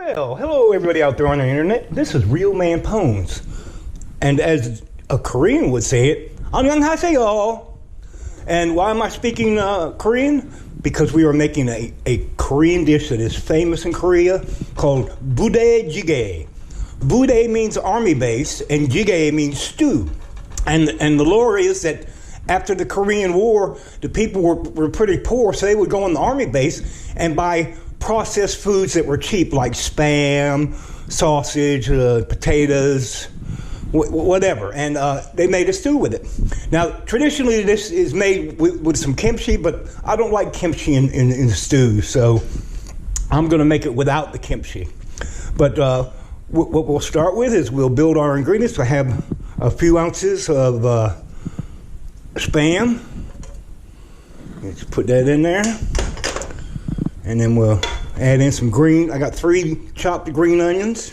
Well, hello everybody out there on the internet. This is RealmanPwns. And as a Korean would say it, 안녕하세요. And why am I speaking Korean? Because we are making a Korean dish that is famous in Korea called Budae Jjigae. Budae means army base and Jjigae means stew. And the lore is that after the Korean War, the people were pretty poor, so they would go on the army base and buy processed foods that were cheap, like Spam, sausage, potatoes, whatever. And they made a stew with it. Now, traditionally, this is made with some kimchi, but I don't like kimchi in stew, so I'm going to make it without the kimchi. But what we'll start with is we'll build our ingredients. I have a few ounces of Spam. Let's put that in there. And then we'll add in some green. I got 3 chopped green onions.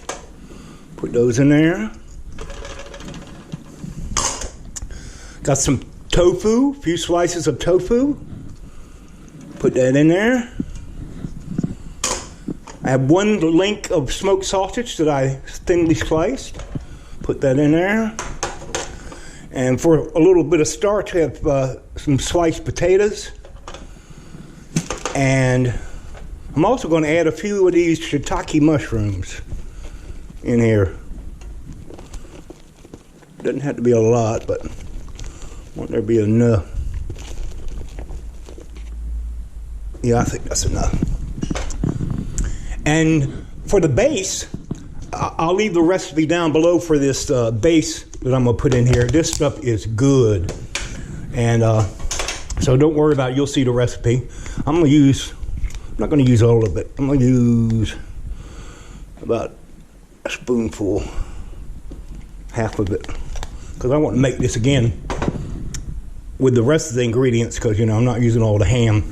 Put those in there. Got some tofu, a few slices of tofu. Put that in there. I have 1 link of smoked sausage that I thinly sliced. Put that in there. And for a little bit of starch, I have some sliced potatoes. And I'm also going to add a few of these shiitake mushrooms in here. Doesn't have to be a lot, but I want there to be enough. Yeah, I think that's enough. And for the base, I'll leave the recipe down below for this base that I'm going to put in here. This stuff is good. And so don't worry about it. You'll see the recipe. I'm not going to use all of it. I'm going to use about a spoonful, half of it. Because I want to make this again with the rest of the ingredients because, I'm not using all the ham.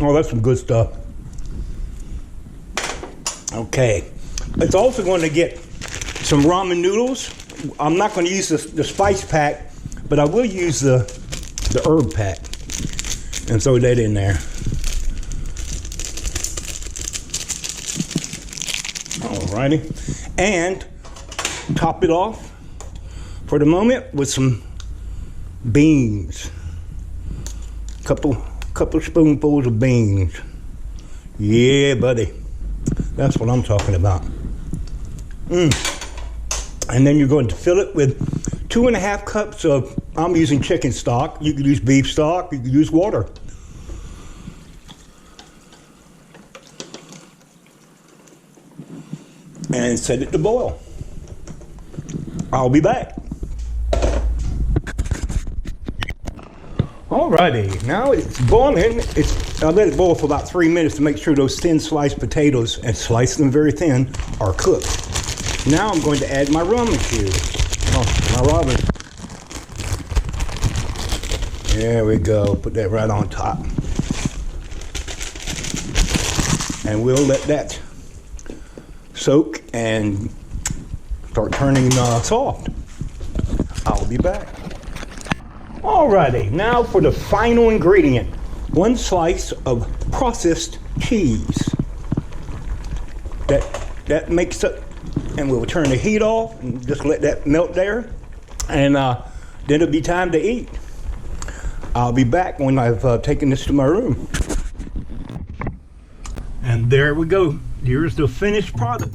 Oh, that's some good stuff. Okay. It's also going to get some ramen noodles. I'm not going to use the spice pack, but I will use the herb pack. And throw that in there. Alrighty. And top it off for the moment with some beans. Couple spoonfuls of beans. Yeah, buddy. That's what I'm talking about. And then you're going to fill it with 2.5 cups of, I'm using chicken stock. You could use beef stock. You could use water. And set it to boil. I'll be back. Alrighty, now it's boiling. I let it boil for about 3 minutes to make sure those thin sliced potatoes, and slice them very thin, are cooked. Now I'm going to add my ramen cubes. Oh, my ramen. There we go. Put that right on top. And we'll let that soak and start turning soft. I'll be back. Alrighty, now for the final ingredient. 1 slice of processed cheese. That makes it, and we'll turn the heat off and just let that melt there. And then it'll be time to eat. I'll be back when I've taken this to my room. And there we go. Here's the finished product.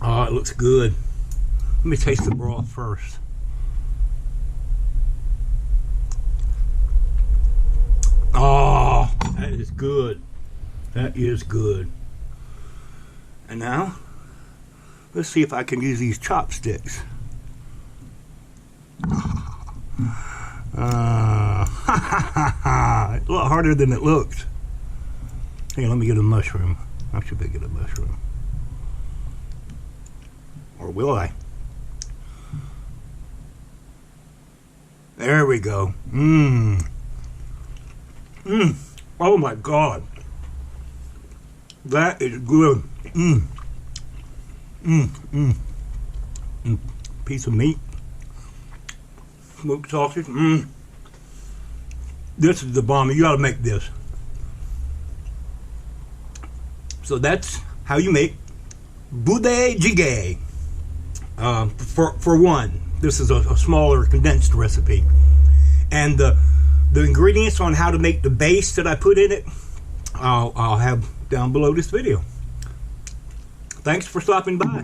Oh, it looks good. Let me taste the broth first. Oh, that is good. That is good. And now, let's see if I can use these chopsticks. It's a lot harder than it looks. Hey, let me get a mushroom. I should be get a mushroom. Or will I? There we go. Oh my God. That is good. Piece of meat. Smoked sausage. This is the bomb. You gotta make this. So that's how you make Budae Jjigae. For one, this is a smaller condensed recipe. And the ingredients on how to make the base that I put in it, I'll have down below this video. Thanks for stopping by.